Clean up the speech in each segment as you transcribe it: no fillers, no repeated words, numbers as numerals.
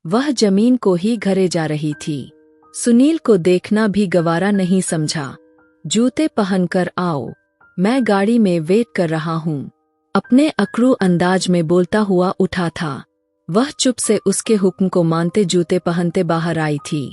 वह जमीन को ही घरे जा रही थी। सुनील को देखना भी गवारा नहीं समझा। जूते पहनकर आओ, मैं गाड़ी में वेट कर रहा हूँ, अपने अकड़ू अंदाज में बोलता हुआ उठा था। वह चुप से उसके हुक्म को मानते जूते पहनते बाहर आई थी।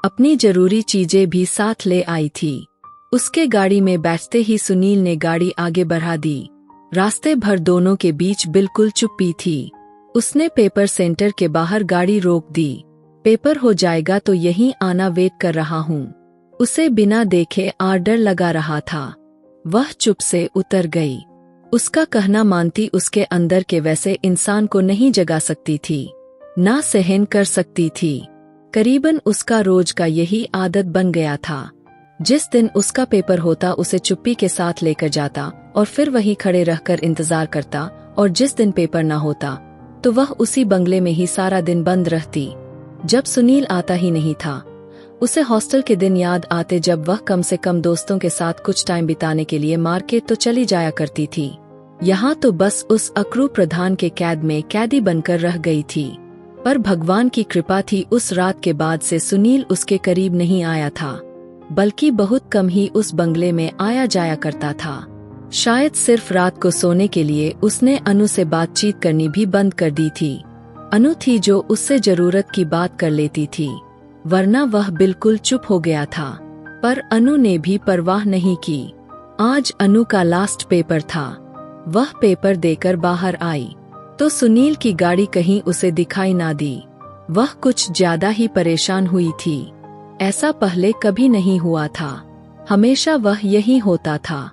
अपनी जरूरी चीजें भी साथ ले आई थी। उसके गाड़ी में बैठते ही सुनील ने गाड़ी आगे बढ़ा दी। रास्ते भर दोनों के बीच बिल्कुल चुप्पी थी। उसने पेपर सेंटर के बाहर गाड़ी रोक दी। पेपर हो जाएगा तो यहीं आना, वेट कर रहा हूँ। उसे बिना देखे आर्डर लगा रहा था। वह चुप से उतर गई। उसका कहना मानती उसके अंदर के वैसे इंसान को नहीं जगा सकती थी, ना सहन कर सकती थी। करीबन उसका रोज का यही आदत बन गया था। जिस दिन उसका पेपर होता उसे चुप्पी के साथ लेकर जाता और फिर वहीं खड़े रहकर इंतजार करता, और जिस दिन पेपर ना होता तो वह उसी बंगले में ही सारा दिन बंद रहती। जब सुनील आता ही नहीं था, उसे हॉस्टल के दिन याद आते जब वह कम से कम दोस्तों के साथ कुछ टाइम बिताने के लिए मार्केट तो चली जाया करती थी। यहाँ तो बस उस अकड़ू प्रधान के कैद में कैदी बनकर रह गई थी। पर भगवान की कृपा थी, उस रात के बाद से सुनील उसके करीब नहीं आया था, बल्कि बहुत कम ही उस बंगले में आया जाया करता था। शायद सिर्फ रात को सोने के लिए उसने अनु से बातचीत करनी भी बंद कर दी थी। अनु थी जो उससे जरूरत की बात कर लेती थी, वरना वह बिल्कुल चुप हो गया था। पर अनु ने भी परवाह नहीं की। आज अनु का लास्ट पेपर था। वह पेपर देकर बाहर आई तो सुनील की गाड़ी कहीं उसे दिखाई ना दी। वह कुछ ज्यादा ही परेशान हुई थी। ऐसा पहले कभी नहीं हुआ था। हमेशा वह यही होता था,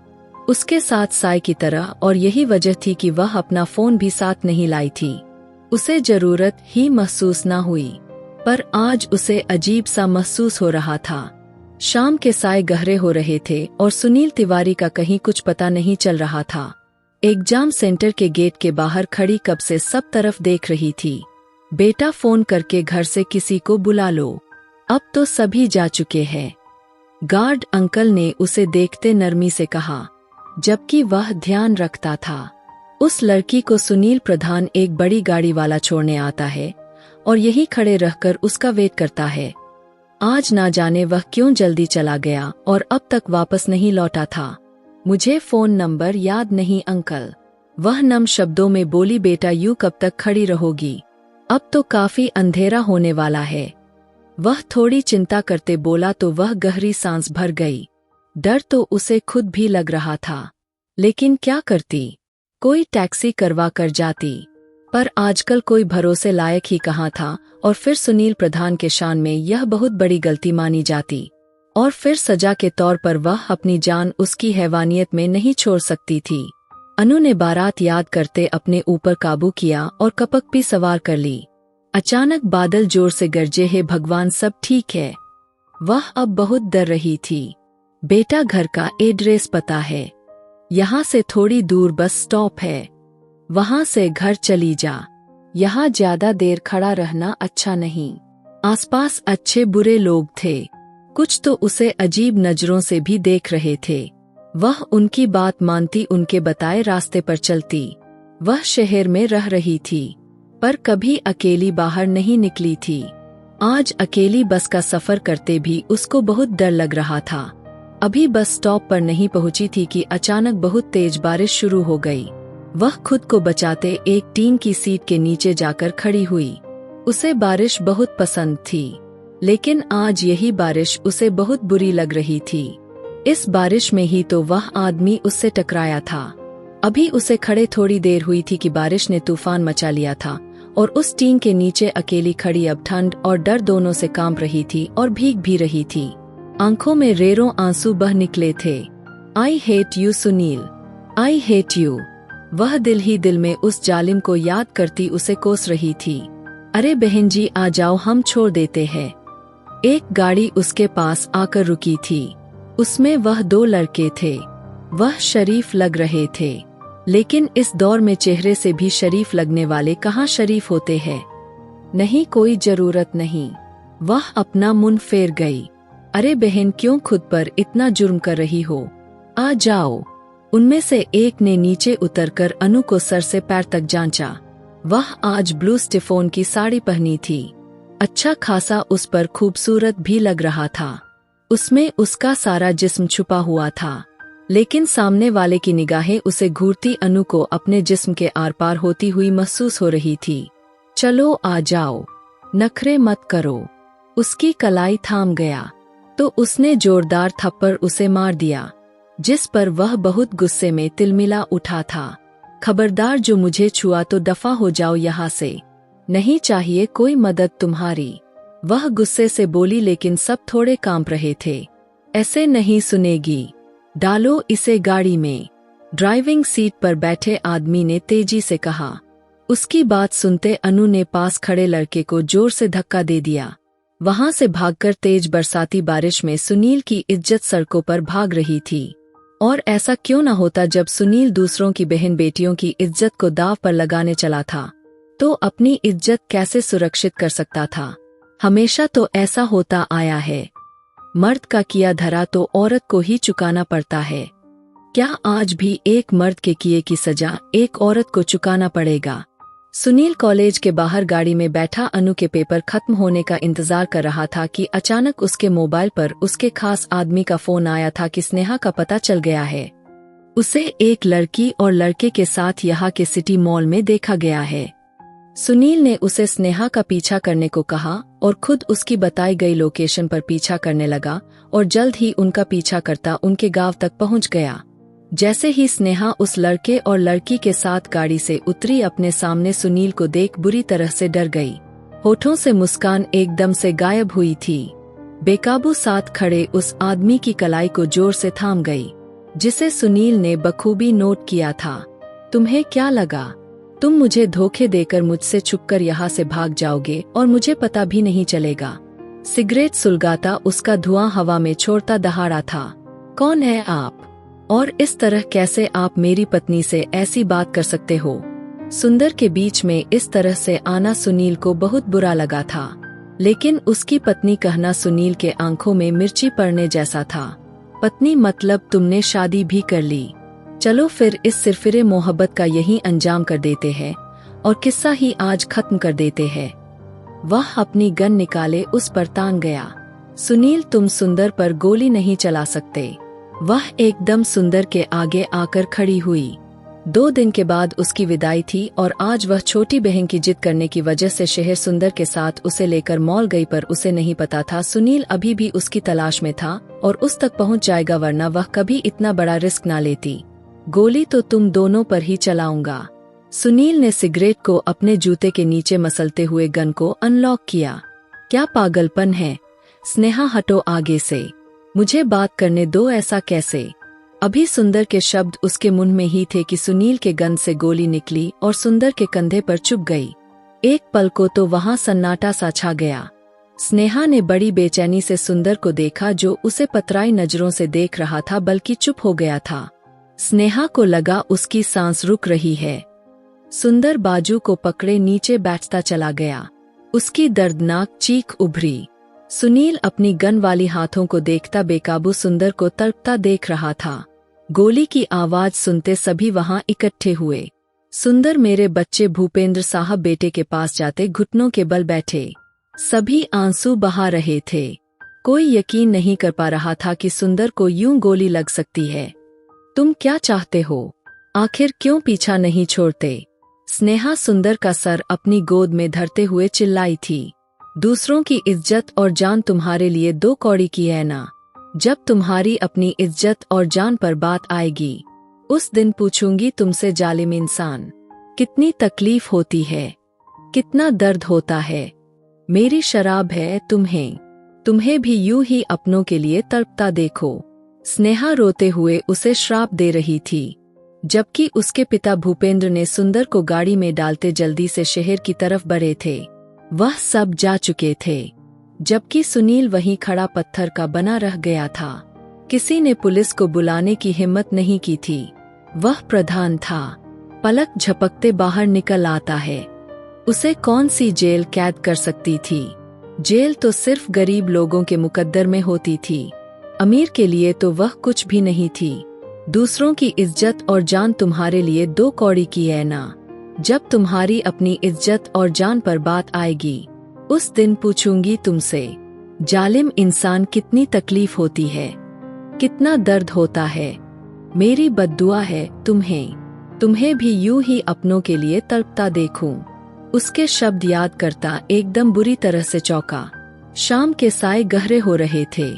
उसके साथ साय की तरह, और यही वजह थी कि वह अपना फोन भी साथ नहीं लाई थी। उसे जरूरत ही महसूस ना हुई, पर आज उसे अजीब सा महसूस हो रहा था। शाम के साय गहरे हो रहे थे और सुनील तिवारी का कहीं कुछ पता नहीं चल रहा था। एग्जाम सेंटर के गेट के बाहर खड़ी कब से सब तरफ देख रही थी। बेटा, फोन करके घर से किसी को बुला लो, अब तो सभी जा चुके हैं, गार्ड अंकल ने उसे देखते नरमी से कहा, जबकि वह ध्यान रखता था। उस लड़की को सुनील प्रधान एक बड़ी गाड़ी वाला छोड़ने आता है और यही खड़े रहकर उसका वेट करता है। आज ना जाने वह क्यों जल्दी चला गया और अब तक वापस नहीं लौटा था। मुझे फोन नंबर याद नहीं अंकल, वह नम शब्दों में बोली। बेटा, यूं कब तक खड़ी रहोगी? अब तो काफी अंधेरा होने वाला है। वह थोड़ी चिंता करते बोला तो वह गहरी सांस भर गई। डर तो उसे खुद भी लग रहा था, लेकिन क्या करती? कोई टैक्सी करवा कर जाती, पर आजकल कोई भरोसे लायक ही कहाँ था। और फिर सुनील प्रधान के शान में यह बहुत बड़ी गलती मानी जाती, और फिर सजा के तौर पर वह अपनी जान उसकी हैवानियत में नहीं छोड़ सकती थी। अनु ने बारात याद करते अपने ऊपर काबू किया और कपक भी सवार कर ली। अचानक बादल जोर से गरजे, हे भगवान, सब ठीक है? वह अब बहुत डर रही थी। बेटा, घर का एड्रेस पता है? यहाँ से थोड़ी दूर बस स्टॉप है, वहाँ से घर चली जा। यहाँ ज्यादा देर खड़ा रहना अच्छा नहीं। आसपास अच्छे बुरे लोग थे, कुछ तो उसे अजीब नजरों से भी देख रहे थे। वह उनकी बात मानती, उनके बताए रास्ते पर चलती। वह शहर में रह रही थी, पर कभी अकेली बाहर नहीं निकली थी। आज अकेली बस का सफर करते भी उसको बहुत डर लग रहा था। अभी बस स्टॉप पर नहीं पहुंची थी कि अचानक बहुत तेज बारिश शुरू हो गई। वह खुद को बचाते एक टीन की सीट के नीचे जाकर खड़ी हुई। उसे बारिश बहुत पसंद थी, लेकिन आज यही बारिश उसे बहुत बुरी लग रही थी। इस बारिश में ही तो वह आदमी उससे टकराया था। अभी उसे खड़े थोड़ी देर हुई थी कि बारिश ने तूफान मचा लिया था, और उस टीन के नीचे अकेली खड़ी अब ठंड और डर दोनों से कांप रही थी और भीग भी रही थी। आंखों में रेरों आंसू बह निकले थे। I hate you Sunil, I hate you. वह दिल ही दिल में उस जालिम को याद करती उसे कोस रही थी। अरे बहन जी, आ जाओ, हम छोड़ देते हैं। एक गाड़ी उसके पास आकर रुकी थी। उसमें वह दो लड़के थे। वह शरीफ लग रहे थे, लेकिन इस दौर में चेहरे से भी शरीफ लगने वाले कहाँ शरीफ होते हैं। नहीं, कोई जरूरत नहीं। वह अपना मुंह फेर गई। अरे बहन, क्यों खुद पर इतना जुर्म कर रही हो? आ जाओ। उनमें से एक ने नीचे उतरकर अनु को सर से पैर तक जांचा। वह आज ब्लू स्टिफोन की साड़ी पहनी थी। अच्छा खासा उस पर खूबसूरत भी लग रहा था। उसमें उसका सारा जिस्म छुपा हुआ था, लेकिन सामने वाले की निगाहें उसे घूरती अनु को अपने जिस्म के आर पार होती हुई महसूस हो रही थी। चलो आ जाओ, नखरे मत करो। उसकी कलाई थाम गया तो उसने जोरदार थप्पड़ उसे मार दिया, जिस पर वह बहुत गुस्से में तिलमिला उठा था। खबरदार, जो मुझे छुआ तो दफा हो जाओ यहाँ से, नहीं चाहिए कोई मदद तुम्हारी। वह गुस्से से बोली, लेकिन सब थोड़े कांप रहे थे। ऐसे नहीं सुनेगी, डालो इसे गाड़ी में। ड्राइविंग सीट पर बैठे आदमी ने तेजी से कहा। उसकी बात सुनते अनु ने पास खड़े लड़के को जोर से धक्का दे दिया। वहां से भागकर तेज बरसाती बारिश में सुनील की इज्जत सड़कों पर भाग रही थी। और ऐसा क्यों न होता, जब सुनील दूसरों की बहन बेटियों की इज्जत को दांव पर लगाने चला था, तो अपनी इज्जत कैसे सुरक्षित कर सकता था? हमेशा तो ऐसा होता आया है, मर्द का किया धरा तो औरत को ही चुकाना पड़ता है। क्या आज भी एक मर्द के किए की सजा एक औरत को चुकाना पड़ेगा? सुनील कॉलेज के बाहर गाड़ी में बैठा अनु के पेपर खत्म होने का इंतजार कर रहा था कि अचानक उसके मोबाइल पर उसके खास आदमी का फोन आया था कि स्नेहा का पता चल गया है। उसे एक लड़की और लड़के के साथ यहाँ के सिटी मॉल में देखा गया है। सुनील ने उसे स्नेहा का पीछा करने को कहा और खुद उसकी बताई गई लोकेशन पर पीछा करने लगा और जल्द ही उनका पीछा करता उनके गांव तक पहुंच गया। जैसे ही स्नेहा उस लड़के और लड़की के साथ गाड़ी से उतरी, अपने सामने सुनील को देख बुरी तरह से डर गई। होठों से मुस्कान एकदम से गायब हुई थी। बेकाबू साथ खड़े उस आदमी की कलाई को जोर से थाम गई, जिसे सुनील ने बखूबी नोट किया था। तुम्हें क्या लगा, तुम मुझे धोखे देकर मुझसे छुपकर यहाँ से भाग जाओगे और मुझे पता भी नहीं चलेगा? सिगरेट सुलगाता उसका धुआं हवा में छोड़ता दहाड़ा था। कौन है आप, और इस तरह कैसे आप मेरी पत्नी से ऐसी बात कर सकते हो? सुंदर के बीच में इस तरह से आना सुनील को बहुत बुरा लगा था, लेकिन उसकी पत्नी कहना सुनील के आंखों में मिर्ची पड़ने जैसा था। पत्नी मतलब तुमने शादी भी कर ली? चलो फिर इस सिरफिरे मोहब्बत का यही अंजाम कर देते हैं और किस्सा ही आज खत्म कर देते हैं। वह अपनी गन निकाले उस पर तान गया। सुनील, तुम सुंदर पर गोली नहीं चला सकते। वह एकदम सुंदर के आगे आकर खड़ी हुई। 2 दिन के बाद उसकी विदाई थी और आज वह छोटी बहन की जिद करने की वजह से शहर सुंदर के साथ उसे लेकर मॉल गई, पर उसे नहीं पता था सुनील अभी भी उसकी तलाश में था और उस तक पहुंच जाएगा, वरना वह कभी इतना बड़ा रिस्क ना लेती। गोली तो तुम दोनों पर ही चलाऊंगा। सुनील ने सिगरेट को अपने जूते के नीचे मसलते हुए गन को अनलॉक किया। क्या पागलपन है? स्नेहा, हटो आगे से, मुझे बात करने दो। ऐसा कैसे? अभी सुंदर के शब्द उसके मुंह में ही थे कि सुनील के गन से गोली निकली और सुंदर के कंधे पर चुभ गई। एक पल को तो वहां सन्नाटा सा छा गया। स्नेहा ने बड़ी बेचैनी से सुंदर को देखा, जो उसे पतराई नजरों से देख रहा था बल्कि चुप हो गया था। स्नेहा को लगा उसकी सांस रुक रही है। सुंदर बाजू को पकड़े नीचे बैठता चला गया। उसकी दर्दनाक चीख उभरी। सुनील अपनी गन वाली हाथों को देखता बेकाबू सुंदर को तड़पता देख रहा था। गोली की आवाज सुनते सभी वहां इकट्ठे हुए। सुंदर, मेरे बच्चे भूपेंद्र साहब, बेटे के पास जाते घुटनों के बल बैठे। सभी आंसू बहा रहे थे। कोई यकीन नहीं कर पा रहा था कि सुंदर को यूं गोली लग सकती है। तुम क्या चाहते हो? आखिर क्यों पीछा नहीं छोड़ते? स्नेहा सुंदर का सर अपनी गोद में धरते हुए चिल्लाई थी। दूसरों की इज्जत और जान तुम्हारे लिए 2 कौड़ी की है ना? जब तुम्हारी अपनी इज्जत और जान पर बात आएगी, उस दिन पूछूंगी तुमसे, जालिम इंसान, कितनी तकलीफ होती है, कितना दर्द होता है। मेरी शराब है तुम्हें भी यूं ही अपनों के लिए तड़पता देखो। स्नेहा रोते हुए उसे श्राप दे रही थी, जबकि उसके पिता भूपेंद्र ने सुंदर को गाड़ी में डालते जल्दी से शहर की तरफ बढ़े थे। वह सब जा चुके थे, जबकि सुनील वहीं खड़ा पत्थर का बना रह गया था। किसी ने पुलिस को बुलाने की हिम्मत नहीं की थी। वह प्रधान था, पलक झपकते बाहर निकल आता है। उसे कौन सी जेल कैद कर सकती थी? जेल तो सिर्फ गरीब लोगों के मुकद्दर में होती थी। अमीर के लिए तो वह कुछ भी नहीं थी। दूसरों की इज्जत और जान तुम्हारे लिए 2 कौड़ी की है ना? जब तुम्हारी अपनी इज्जत और जान पर बात आएगी, उस दिन पूछूंगी तुमसे, जालिम इंसान कितनी तकलीफ होती है, कितना दर्द होता है। मेरी बद्दुआ है तुम्हें भी यूं ही अपनों के लिए तड़पता देखूं। उसके शब्द याद करता एकदम बुरी तरह से चौंका। शाम के साए गहरे हो रहे थे।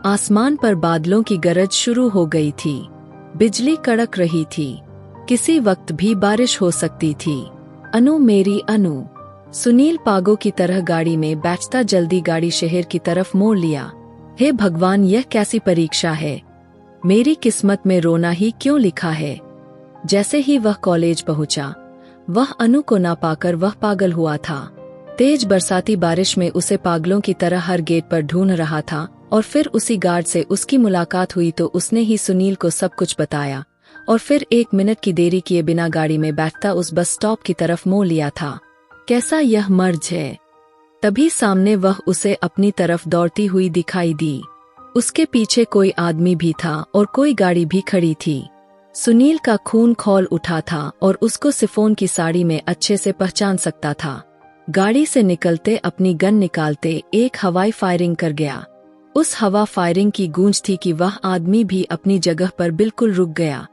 आसमान पर बादलों की गरज शुरू हो गई थी। बिजली कड़क रही थी। किसी वक्त भी बारिश हो सकती थी। अनु, मेरी अनु। सुनील पागों की तरह गाड़ी में बैठता जल्दी गाड़ी शहर की तरफ मोड़ लिया। हे भगवान, यह कैसी परीक्षा है। मेरी किस्मत में रोना ही क्यों लिखा है। जैसे ही वह कॉलेज पहुंचा, वह अनु को ना पाकर वह पागल हुआ था। तेज बरसाती बारिश में उसे पागलों की तरह हर गेट पर ढूंढ रहा था और फिर उसी गार्ड से उसकी मुलाकात हुई तो उसने ही सुनील को सब कुछ बताया और फिर 1 मिनट की देरी किए बिना गाड़ी में बैठता उस बस स्टॉप की तरफ मोड़ लिया था। कैसा यह मर्ज है। तभी सामने वह उसे अपनी तरफ दौड़ती हुई दिखाई दी। उसके पीछे कोई आदमी भी था और कोई गाड़ी भी खड़ी थी। सुनील का खून खौल उठा था और उसको सिफोन की साड़ी में अच्छे से पहचान सकता था। गाड़ी से निकलते अपनी गन निकालते एक हवाई फायरिंग कर गया। उस हवा फायरिंग की गूंज थी कि वह आदमी भी अपनी जगह पर बिल्कुल रुक गया।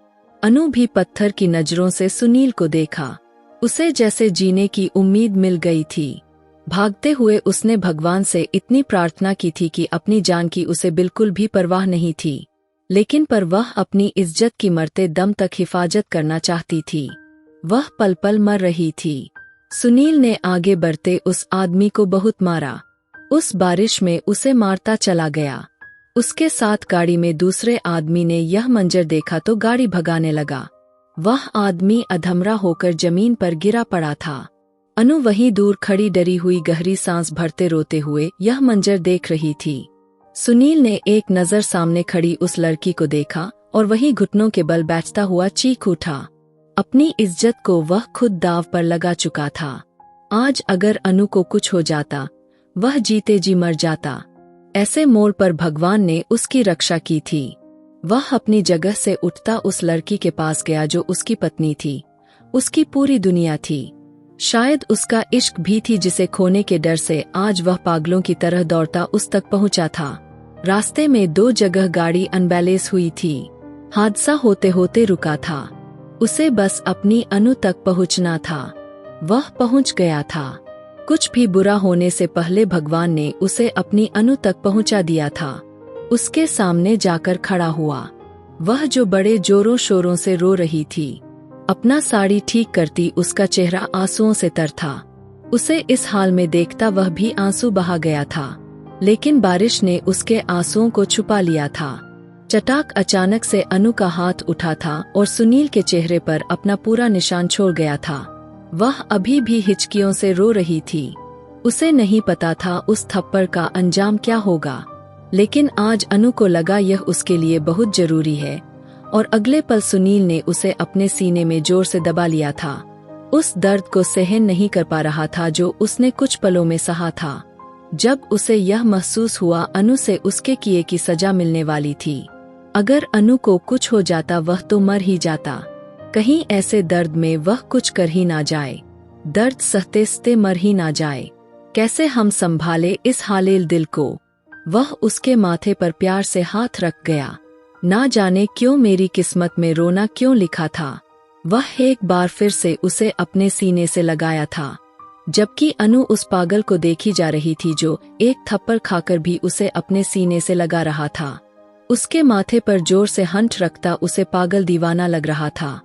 अनु भी पत्थर की नजरों से सुनील को देखा। उसे जैसे जीने की उम्मीद मिल गई थी। भागते हुए उसने भगवान से इतनी प्रार्थना की थी कि अपनी जान की उसे बिल्कुल भी परवाह नहीं थी, लेकिन पर वह अपनी इज्जत की मरते दम तक हिफाजत करना चाहती थी। वह पल पल मर रही थी। सुनील ने आगे बढ़ते उस आदमी को बहुत मारा। उस बारिश में उसे मारता चला गया। उसके साथ गाड़ी में दूसरे आदमी ने यह मंजर देखा तो गाड़ी भगाने लगा। वह आदमी अधमरा होकर जमीन पर गिरा पड़ा था। अनु वहीं दूर खड़ी डरी हुई गहरी सांस भरते रोते हुए यह मंजर देख रही थी। सुनील ने एक नजर सामने खड़ी उस लड़की को देखा और वहीं घुटनों के बल बैठता हुआ चीख उठा। अपनी इज्जत को वह खुद दाव पर लगा चुका था। आज अगर अनु को कुछ हो जाता, वह जीते जी मर जाता। ऐसे मोड़ पर भगवान ने उसकी रक्षा की थी। वह अपनी जगह से उठता उस लड़की के पास गया जो उसकी पत्नी थी, उसकी पूरी दुनिया थी। शायद उसका इश्क भी थी जिसे खोने के डर से आज वह पागलों की तरह दौड़ता उस तक पहुंचा था। रास्ते में 2 जगह गाड़ी अनबैलेंस हुई थी। हादसा होते होते रुका था। उसे बस अपनी अनु तक पहुंचना था। वह पहुंच गया था। कुछ भी बुरा होने से पहले भगवान ने उसे अपनी अनु तक पहुंचा दिया था। उसके सामने जाकर खड़ा हुआ। वह जो बड़े जोरों शोरों से रो रही थी। अपना साड़ी ठीक करती उसका चेहरा आंसुओं से तर था। उसे इस हाल में देखता वह भी आंसू बहा गया था, लेकिन बारिश ने उसके आंसुओं को छुपा लिया था। चटाक अचानक से अनु का हाथ उठा था और सुनील के चेहरे पर अपना पूरा निशान छोड़ गया था। वह अभी भी हिचकियों से रो रही थी। उसे नहीं पता था उस थप्पड़ का अंजाम क्या होगा, लेकिन आज अनु को लगा यह उसके लिए बहुत जरूरी है और अगले पल सुनील ने उसे अपने सीने में जोर से दबा लिया था। उस दर्द को सहन नहीं कर पा रहा था जो उसने कुछ पलों में सहा था। जब उसे यह महसूस हुआ अनु से उसके किए की सजा मिलने वाली थी। अगर अनु को कुछ हो जाता वह तो मर ही जाता। कहीं ऐसे दर्द में वह कुछ कर ही ना जाए, दर्द सहते सहते मर ही ना जाए। कैसे हम संभाले इस हालेल दिल को। वह उसके माथे पर प्यार से हाथ रख गया। ना जाने क्यों मेरी किस्मत में रोना क्यों लिखा था। वह एक बार फिर से उसे अपने सीने से लगाया था, जबकि अनु उस पागल को देखी जा रही थी जो एक थप्पड़ खाकर भी उसे अपने सीने से लगा रहा था। उसके माथे पर जोर से हंठ रखता उसे पागल दीवाना लग रहा था।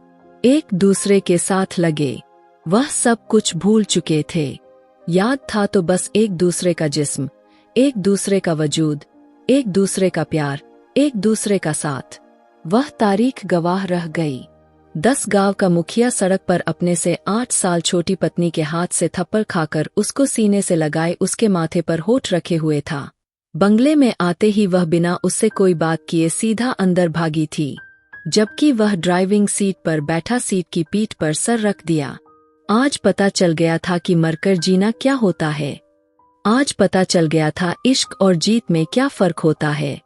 एक दूसरे के साथ लगे, वह सब कुछ भूल चुके थे। याद था तो बस एक दूसरे का जिस्म, एक दूसरे का वजूद, एक दूसरे का प्यार, एक दूसरे का साथ। वह तारीख गवाह रह गई। 10 गांव का मुखिया सड़क पर अपने से 8 साल छोटी पत्नी के हाथ से थप्पड़ खाकर उसको सीने से लगाए उसके माथे पर होठ रखे हुए था। बंगले में आते ही वह बिना उससे कोई बात किए सीधा अंदर भागी थी, जबकि वह ड्राइविंग सीट पर बैठा सीट की पीठ पर सर रख दिया। आज पता चल गया था कि मरकर जीना क्या होता है। आज पता चल गया था इश्क और जीत में क्या फर्क होता है।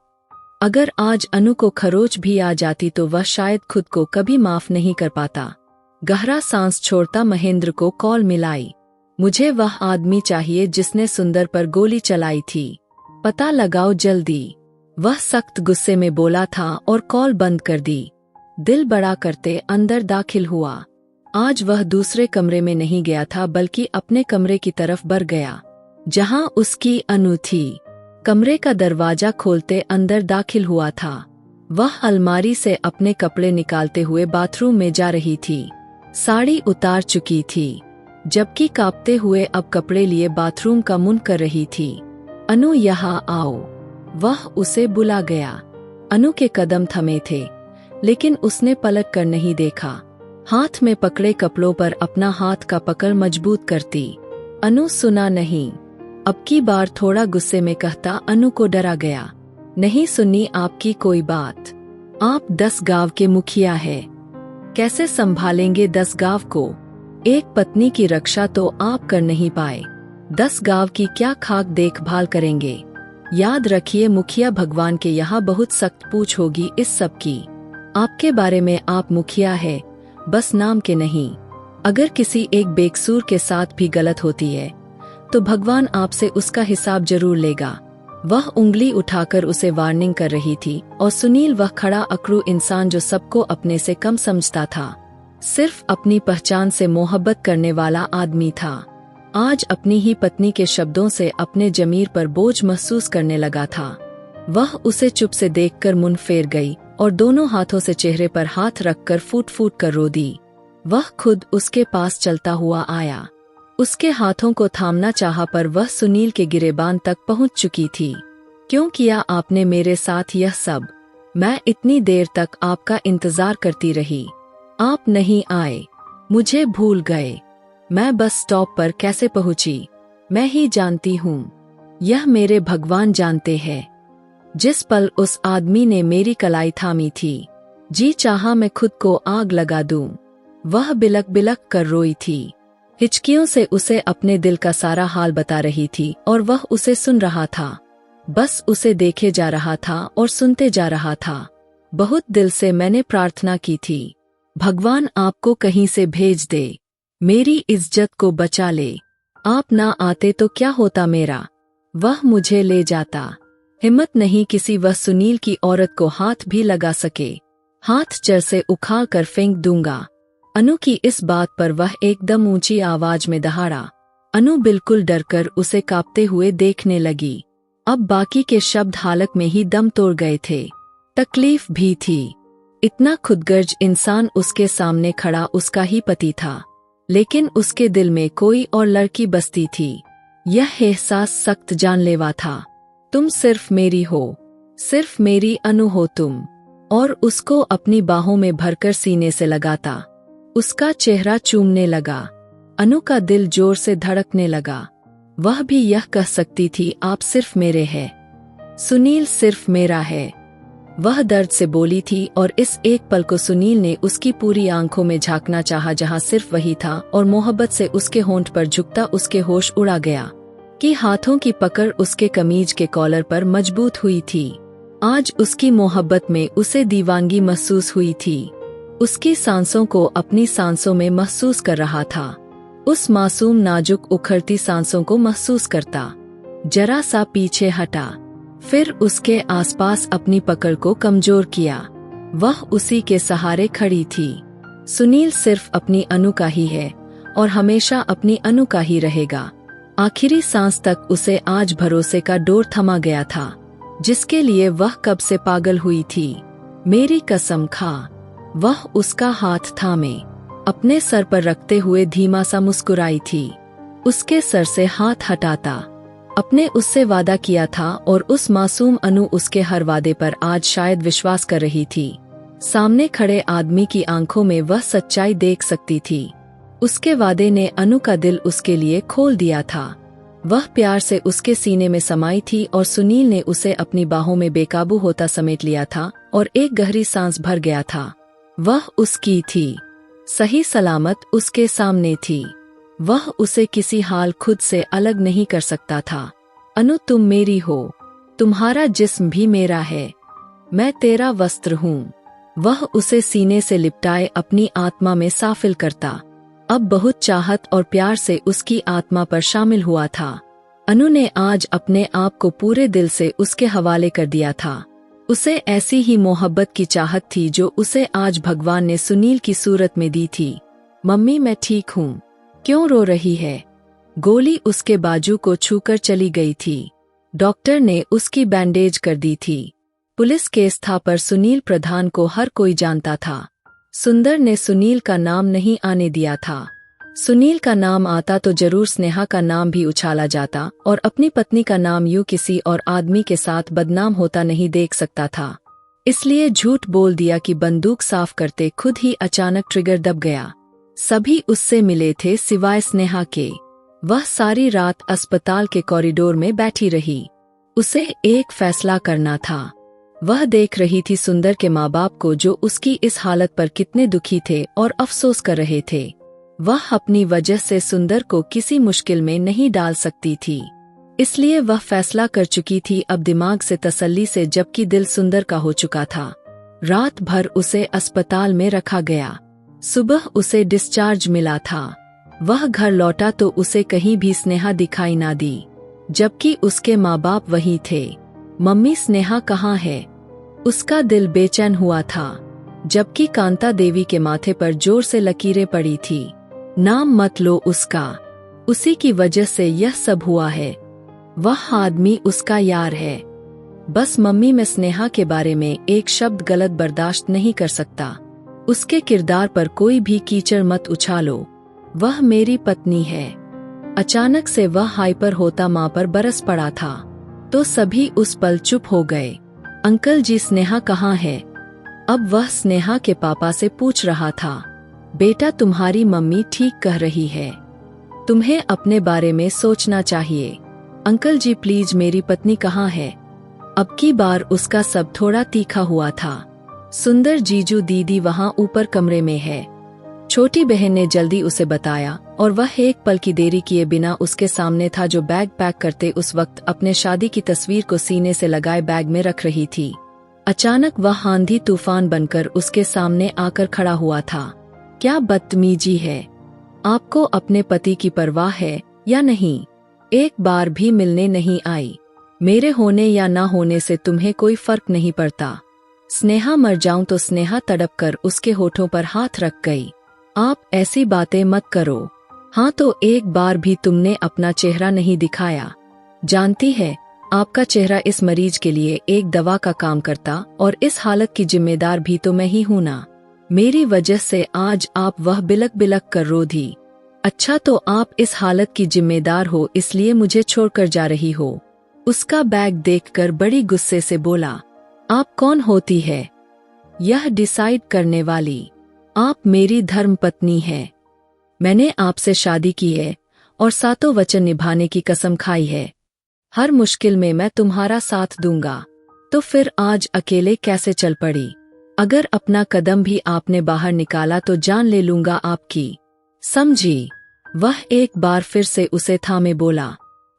अगर आज अनु को खरोच भी आ जाती तो वह शायद खुद को कभी माफ नहीं कर पाता। गहरा सांस छोड़ता महेंद्र को कॉल मिलाई। मुझे वह आदमी चाहिए जिसने सुंदर पर गोली चलाई थी। पता लगाओ जल्दी। वह सख्त गुस्से में बोला था और कॉल बंद कर दी। दिल बड़ा करते अंदर दाखिल हुआ। आज वह दूसरे कमरे में नहीं गया था बल्कि अपने कमरे की तरफ बढ़ गया जहां उसकी अनु थी। कमरे का दरवाजा खोलते अंदर दाखिल हुआ था। वह अलमारी से अपने कपड़े निकालते हुए बाथरूम में जा रही थी। साड़ी उतार चुकी थी जबकि कांपते हुए अब कपड़े लिए बाथरूम का मुंह कर रही थी। अनु यहाँ आओ। वह उसे बुला गया। अनु के कदम थमे थे लेकिन उसने पलट कर नहीं देखा। हाथ में पकड़े कपड़ों पर अपना हाथ का पकड़ मजबूत करती। अनु सुना नहीं। अब की बार थोड़ा गुस्से में कहता अनु को डरा गया। नहीं सुनी आपकी कोई बात। आप 10 गांव के मुखिया है, कैसे संभालेंगे 10 गांव को? एक पत्नी की रक्षा तो आप कर नहीं पाए, 10 गांव की क्या खाक देखभाल करेंगे? याद रखिए मुखिया भगवान के यहाँ बहुत सख्त पूछ होगी इस सब की। आपके बारे में आप मुखिया है, बस नाम के नहीं। अगर किसी एक बेकसूर के साथ भी गलत होती है तो भगवान आपसे उसका हिसाब जरूर लेगा। वह उंगली उठाकर उसे वार्निंग कर रही थी और सुनील वह खड़ा अकड़ू इंसान जो सबको अपने से कम समझता था, सिर्फ अपनी पहचान से मोहब्बत करने वाला आदमी था, आज अपनी ही पत्नी के शब्दों से अपने जमीर पर बोझ महसूस करने लगा था। वह उसे चुप से देखकर मुंह फेर गई और दोनों हाथों से चेहरे पर हाथ रखकर फूट फूट कर रो दी। वह खुद उसके पास चलता हुआ आया। उसके हाथों को थामना चाहा पर वह सुनील के गिरेबान तक पहुंच चुकी थी। क्यों किया आपने मेरे साथ यह सब? मैं इतनी देर तक आपका इंतजार करती रही, आप नहीं आए, मुझे भूल गए। मैं बस स्टॉप पर कैसे पहुंची मैं ही जानती हूँ, यह मेरे भगवान जानते हैं। जिस पल उस आदमी ने मेरी कलाई थामी थी, जी चाहा मैं खुद को आग लगा दूं। वह बिलक बिलक कर रोई थी, हिचकियों से उसे अपने दिल का सारा हाल बता रही थी और वह उसे सुन रहा था, बस उसे देखे जा रहा था और सुनते जा रहा था। बहुत दिल से मैंने प्रार्थना की थी, भगवान आपको कहीं से भेज दे, मेरी इज्जत को बचा ले। आप ना आते तो क्या होता मेरा? वह मुझे ले जाता। हिम्मत नहीं किसी वह सुनील की औरत को हाथ भी लगा सके, हाथ जड़ से उखाड़ कर फेंक दूंगा। अनु की इस बात पर वह एकदम ऊंची आवाज में दहाड़ा। अनु बिल्कुल डरकर उसे कांपते हुए देखने लगी। अब बाकी के शब्द हालत में ही दम तोड़ गए थे। तकलीफ भी थी। इतना खुदगर्ज इंसान उसके सामने खड़ा उसका ही पति था, लेकिन उसके दिल में कोई और लड़की बसती थी। यह एहसास सख्त जानलेवा था। तुम सिर्फ मेरी हो, सिर्फ मेरी अनु हो तुम। और उसको अपनी बाहों में भरकर सीने से लगाता, उसका चेहरा चूमने लगा। अनु का दिल जोर से धड़कने लगा। वह भी यह कह सकती थी आप सिर्फ मेरे हैं, सुनील सिर्फ मेरा है। वह दर्द से बोली थी और इस एक पल को सुनील ने उसकी पूरी आंखों में झांकना चाहा जहां सिर्फ वही था, और मोहब्बत से उसके होंठ पर झुकता उसके होश उड़ा गया कि हाथों की पकड़ उसके कमीज के कॉलर पर मजबूत हुई थी। आज उसकी मोहब्बत में उसे दीवानगी महसूस हुई थी। उसकी सांसों को अपनी सांसों में महसूस कर रहा था। उस मासूम नाजुक उखड़ती सांसों को महसूस करता। जरा सा पीछे हटा, फिर उसके आसपास अपनी पकड़ को कमजोर किया। वह उसी के सहारे खड़ी थी। सुनील सिर्फ अपनी अनु का ही है और हमेशा अपनी अनु का ही रहेगा। आखिरी सांस तक उसे आज भरोसे का डोर थमा गया था, जिसके लिए वह कब से पागल हुई थी। मेरी कसम खा। वह उसका हाथ थामे अपने सर पर रखते हुए धीमा सा मुस्कुराई थी। उसके सर से हाथ हटाता अपने उससे वादा किया था, और उस मासूम अनु उसके हर वादे पर आज शायद विश्वास कर रही थी। सामने खड़े आदमी की आंखों में वह सच्चाई देख सकती थी। उसके वादे ने अनु का दिल उसके लिए खोल दिया था। वह प्यार से उसके सीने में समाई थी और सुनील ने उसे अपनी बाहों में बेकाबू होता समेट लिया था और एक गहरी सांस भर गया था। वह उसकी थी, सही सलामत उसके सामने थी। वह उसे किसी हाल खुद से अलग नहीं कर सकता था। अनु तुम मेरी हो, तुम्हारा जिस्म भी मेरा है, मैं तेरा वस्त्र हूँ। वह उसे सीने से लिपटाए अपनी आत्मा में साफिल करता। अब बहुत चाहत और प्यार से उसकी आत्मा पर शामिल हुआ था। अनु ने आज अपने आप को पूरे दिल से उसके हवाले कर दिया था। उसे ऐसी ही मोहब्बत की चाहत थी जो उसे आज भगवान ने सुनील की सूरत में दी थी। मम्मी मैं ठीक हूँ, क्यों रो रही है? गोली उसके बाजू को छूकर चली गई थी। डॉक्टर ने उसकी बैंडेज कर दी थी। पुलिस केस था पर सुनील प्रधान को हर कोई जानता था। सुंदर ने सुनील का नाम नहीं आने दिया था। सुनील का नाम आता तो जरूर स्नेहा का नाम भी उछाला जाता और अपनी पत्नी का नाम यूं किसी और आदमी के साथ बदनाम होता नहीं देख सकता था। इसलिए झूठ बोल दिया कि बंदूक साफ करते खुद ही अचानक ट्रिगर दब गया। सभी उससे मिले थे सिवाय स्नेहा के। वह सारी रात अस्पताल के कॉरिडोर में बैठी रही। उसे एक फैसला करना था। वह देख रही थी सुंदर के माँ बाप को जो उसकी इस हालत पर कितने दुखी थे और अफसोस कर रहे थे। वह अपनी वजह से सुंदर को किसी मुश्किल में नहीं डाल सकती थी, इसलिए वह फैसला कर चुकी थी अब दिमाग से तसल्ली से, जबकि दिल सुंदर का हो चुका था। रात भर उसे अस्पताल में रखा गया। सुबह उसे डिस्चार्ज मिला था। वह घर लौटा तो उसे कहीं भी स्नेहा दिखाई ना दी, जबकि उसके माँ बाप वहीं थे। मम्मी स्नेहा कहाँ है? उसका दिल बेचैन हुआ था, जबकि कांता देवी के माथे पर जोर से लकीरें पड़ी थी। नाम मत लो उसका, उसी की वजह से यह सब हुआ है। वह आदमी उसका यार है। बस मम्मी मैं स्नेहा के बारे में एक शब्द गलत बर्दाश्त नहीं कर सकता। उसके किरदार पर कोई भी कीचड़ मत उछालो। वह मेरी पत्नी है। अचानक से वह हाइपर होता माँ पर बरस पड़ा था, तो सभी उस पल चुप हो गए। अंकल जी स्नेहा कहाँ है? अब वह स्नेहा के पापा से पूछ रहा था। बेटा तुम्हारी मम्मी ठीक कह रही है, तुम्हें अपने बारे में सोचना चाहिए। अंकल जी प्लीज मेरी पत्नी कहाँ है? अब की बार उसका सब थोड़ा तीखा हुआ था। सुंदर जीजू दीदी वहाँ ऊपर कमरे में है। छोटी बहन ने जल्दी उसे बताया और वह एक पल की देरी किए बिना उसके सामने था, जो बैग पैक करते उस वक्त अपने शादी की तस्वीर को सीने से लगाए बैग में रख रही थी। अचानक वह आंधी तूफान बनकर उसके सामने आकर खड़ा हुआ था। क्या बदतमीजी है? आपको अपने पति की परवाह है या नहीं? एक बार भी मिलने नहीं आई। मेरे होने या ना होने से तुम्हें कोई फर्क नहीं पड़ता। स्नेहा मर जाऊं तो स्नेहा तड़पकर उसके होठों पर हाथ रख गई। आप ऐसी बातें मत करो। हाँ तो एक बार भी तुमने अपना चेहरा नहीं दिखाया। जानती है आपका चेहरा इस मरीज के लिए एक दवा का काम करता और इस हालत की जिम्मेदार भी तो मैं ही हूं ना। मेरी वजह से आज आप वह बिलक बिलक कर रो दी। अच्छा तो आप इस हालत की जिम्मेदार हो इसलिए मुझे छोड़कर जा रही हो। उसका बैग देखकर बड़ी गुस्से से बोला। आप कौन होती है यह डिसाइड करने वाली? आप मेरी धर्मपत्नी है। मैंने आपसे शादी की है और सातों वचन निभाने की कसम खाई है। हर मुश्किल में मैं तुम्हारा साथ दूंगा। तो फिर आज अकेले कैसे चल पड़ी? अगर अपना कदम भी आपने बाहर निकाला तो जान ले लूंगा आपकी, समझी? वह एक बार फिर से उसे थामे बोला।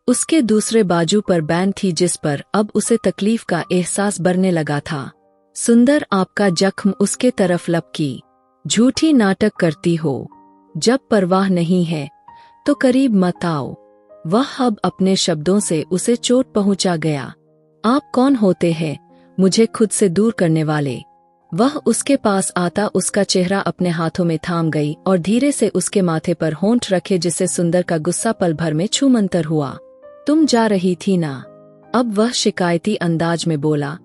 उसके दूसरे बाजू पर बैन थी जिस पर अब उसे तकलीफ का एहसास बढ़ने लगा था। सुंदर आपका जख्म उसके तरफ लपकी। झूठी नाटक करती हो। जब परवाह नहीं है तो करीब मत आओ। वह अब अपने शब्दों से उसे चोट पहुंचा गया। आप कौन होते हैं मुझे खुद से दूर करने वाले? वह उसके पास आता उसका चेहरा अपने हाथों में थाम गई और धीरे से उसके माथे पर होंठ रखे, जिससे सुंदर का गुस्सा पल भर में छूमंतर हुआ। तुम जा रही थी ना? अब वह शिकायती अंदाज में बोला।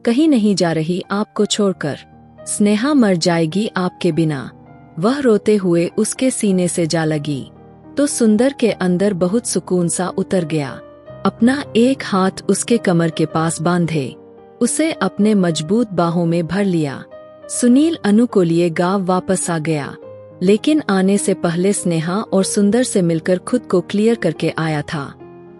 कहीं नहीं जा रही आपको छोड़कर। स्नेहा मर जाएगी आपके बिना। वह रोते हुए उसके सीने से जा लगी तो सुंदर के अंदर बहुत सुकून सा उतर गया। अपना एक हाथ उसके कमर के पास बांधे उसे अपने मजबूत बाहों में भर लिया। सुनील अनु को लिए गांव वापस आ गया, लेकिन आने से पहले स्नेहा और सुंदर से मिलकर खुद को क्लियर करके आया था।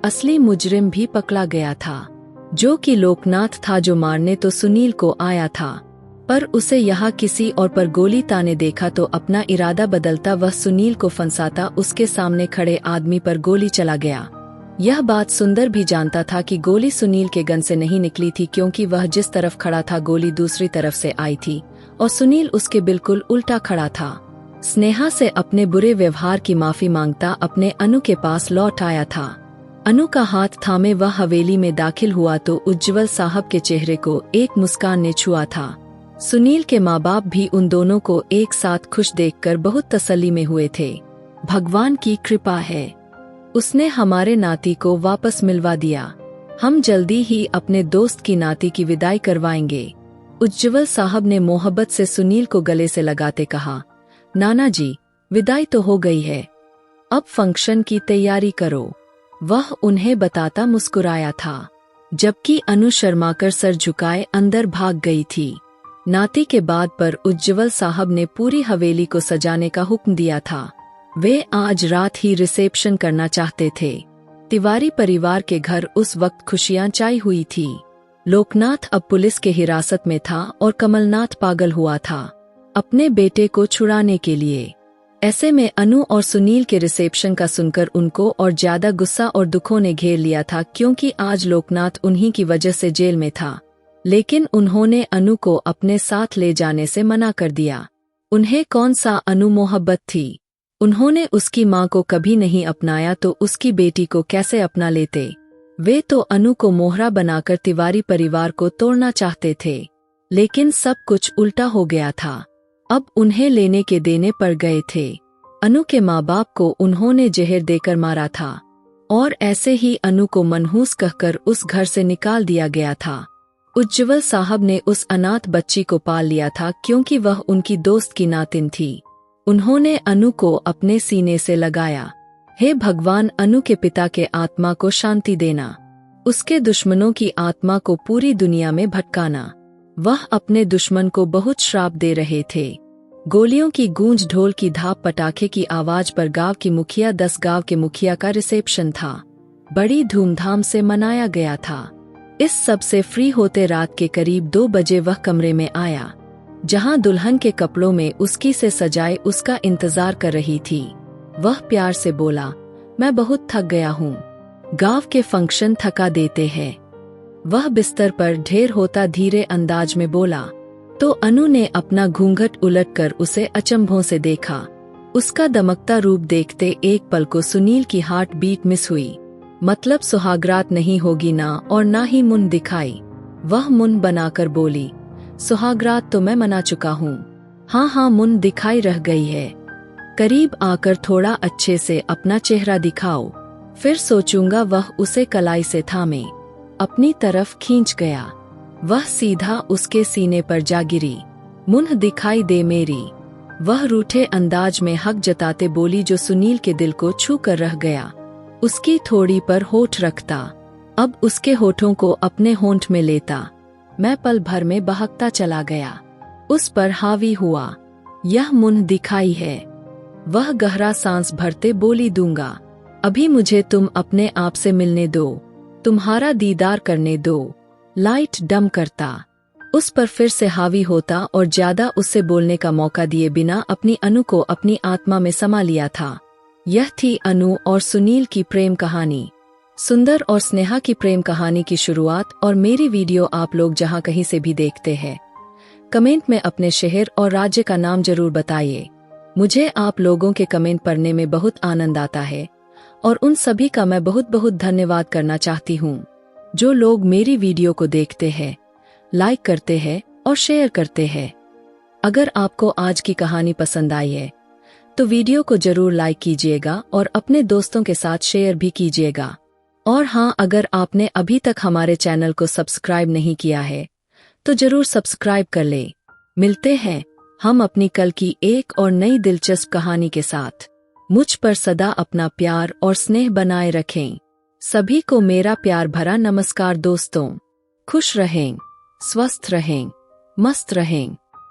असली मुजरिम भी पकड़ा गया था, जो कि लोकनाथ था, जो मारने तो सुनील को आया था, पर उसे यहाँ किसी और पर गोली ताने देखा तो अपना इरादा बदलता वह सुनील को फंसाता उसके सामने खड़े आदमी पर गोली चला गया। यह बात सुंदर भी जानता था कि गोली सुनील के गन से नहीं निकली थी, क्योंकि वह जिस तरफ खड़ा था गोली दूसरी तरफ से आई थी और सुनील उसके बिल्कुल उल्टा खड़ा था। स्नेहा से अपने बुरे व्यवहार की माफी मांगता अपने अनु के पास लौट आया था। अनु का हाथ थामे वह हवेली में दाखिल हुआ तो उज्ज्वल साहब के चेहरे को एक मुस्कान ने छुआ था। सुनील के माँ बाप भी उन दोनों को एक साथ खुश देखकर बहुत तसल्ली में हुए थे। भगवान की कृपा है, उसने हमारे नाती को वापस मिलवा दिया। हम जल्दी ही अपने दोस्त की नाती की विदाई करवाएंगे। उज्ज्वल साहब ने मोहब्बत से सुनील को गले से लगाते कहा, नाना जी, विदाई तो हो गई है, अब फंक्शन की तैयारी करो। वह उन्हें बताता मुस्कुराया था, जबकि अनु शर्माकर सर झुकाए अंदर भाग गई थी। नाती के बाद पर उज्ज्वल साहब ने पूरी हवेली को सजाने का हुक्म दिया था। वे आज रात ही रिसेप्शन करना चाहते थे। तिवारी परिवार के घर उस वक्त खुशियां छाई हुई थी। लोकनाथ अब पुलिस के हिरासत में था और कमलनाथ पागल हुआ था अपने बेटे को छुड़ाने के लिए। ऐसे में अनु और सुनील के रिसेप्शन का सुनकर उनको और ज्यादा गुस्सा और दुखों ने घेर लिया था, क्योंकि आज लोकनाथ उन्हीं की वजह से जेल में था। लेकिन उन्होंने अनु को अपने साथ ले जाने से मना कर दिया। उन्हें कौन सा अनु मोहब्बत थी, उन्होंने उसकी माँ को कभी नहीं अपनाया तो उसकी बेटी को कैसे अपना लेते। वे तो अनु को मोहरा बनाकर तिवारी परिवार को तोड़ना चाहते थे, लेकिन सब कुछ उल्टा हो गया था। अब उन्हें लेने के देने पड़ गए थे। अनु के माँ बाप को उन्होंने जहर देकर मारा था और ऐसे ही अनु को मनहूस कहकर उस घर से निकाल दिया गया था। उज्ज्वल साहब ने उस अनाथ बच्ची को पाल लिया था, क्योंकि वह उनकी दोस्त की नातिन थी। उन्होंने अनु को अपने सीने से लगाया। हे भगवान, अनु के पिता के आत्मा को शांति देना, उसके दुश्मनों की आत्मा को पूरी दुनिया में भटकाना। वह अपने दुश्मन को बहुत श्राप दे रहे थे। गोलियों की गूंज, ढोल की धाप, पटाखे की आवाज पर गांव की मुखिया 10 गांव के मुखिया का रिसेप्शन था। बड़ी धूमधाम से मनाया गया था। इस सब से फ्री होते रात के करीब 2 बजे वह कमरे में आया, जहां दुल्हन के कपड़ों में उसकी से सजाए उसका इंतजार कर रही थी। वह प्यार से बोला, मैं बहुत थक गया हूँ, गांव के फंक्शन थका देते हैं। वह बिस्तर पर ढेर होता धीरे अंदाज में बोला, तो अनु ने अपना घूंघट उलटकर उसे अचंभों से देखा। उसका दमकता रूप देखते एक पल को सुनील की हार्ट बीट मिस हुई। मतलब सुहागरात नहीं होगी ना, और ना ही मुन दिखाई। वह मुन बनाकर बोली, सुहागरात तो मैं मना चुका हूँ। हाँ, मुन दिखाई रह गई है। करीब आकर थोड़ा अच्छे से अपना चेहरा दिखाओ, फिर सोचूंगा। वह उसे कलाई से थामे अपनी तरफ खींच गया। वह सीधा उसके सीने पर जा गिरी। मुन्ह दिखाई दे मेरी, वह रूठे अंदाज में हक जताते बोली, जो सुनील के दिल को छू कर रह गया। उसकी थोड़ी पर होठ रखता, अब उसके होठों को अपने होंठ में लेता। मैं पल भर में बहकता चला गया, उस पर हावी हुआ। यह मुन्ह दिखाई है। वह गहरा सांस भरते बोली, दूंगा, अभी मुझे तुम अपने आप से मिलने दो, तुम्हारा दीदार करने दो। लाइट डम करता, उस पर फिर से हावी होता और ज्यादा उससे बोलने का मौका दिए बिना अपनी अनु को अपनी आत्मा में समा लिया था। यह थी अनु और सुनील की प्रेम कहानी। सुंदर और स्नेहा की प्रेम कहानी की शुरुआत। और मेरी वीडियो आप लोग जहां कहीं से भी देखते हैं, कमेंट में अपने शहर और राज्य का नाम जरूर बताइए। मुझे आप लोगों के कमेंट पढ़ने में बहुत आनंद आता है और उन सभी का मैं बहुत बहुत धन्यवाद करना चाहती हूँ, जो लोग मेरी वीडियो को देखते हैं, लाइक करते हैं और शेयर करते हैं। अगर आपको आज की कहानी पसंद आई है तो वीडियो को जरूर लाइक कीजिएगा और अपने दोस्तों के साथ शेयर भी कीजिएगा। और हाँ, अगर आपने अभी तक हमारे चैनल को सब्सक्राइब नहीं किया है तो जरूर सब्सक्राइब कर ले। मिलते हैं हम अपनी कल की एक और नई दिलचस्प कहानी के साथ। मुझ पर सदा अपना प्यार और स्नेह बनाए रखें। सभी को मेरा प्यार भरा नमस्कार दोस्तों। खुश रहें, स्वस्थ रहें, मस्त रहें।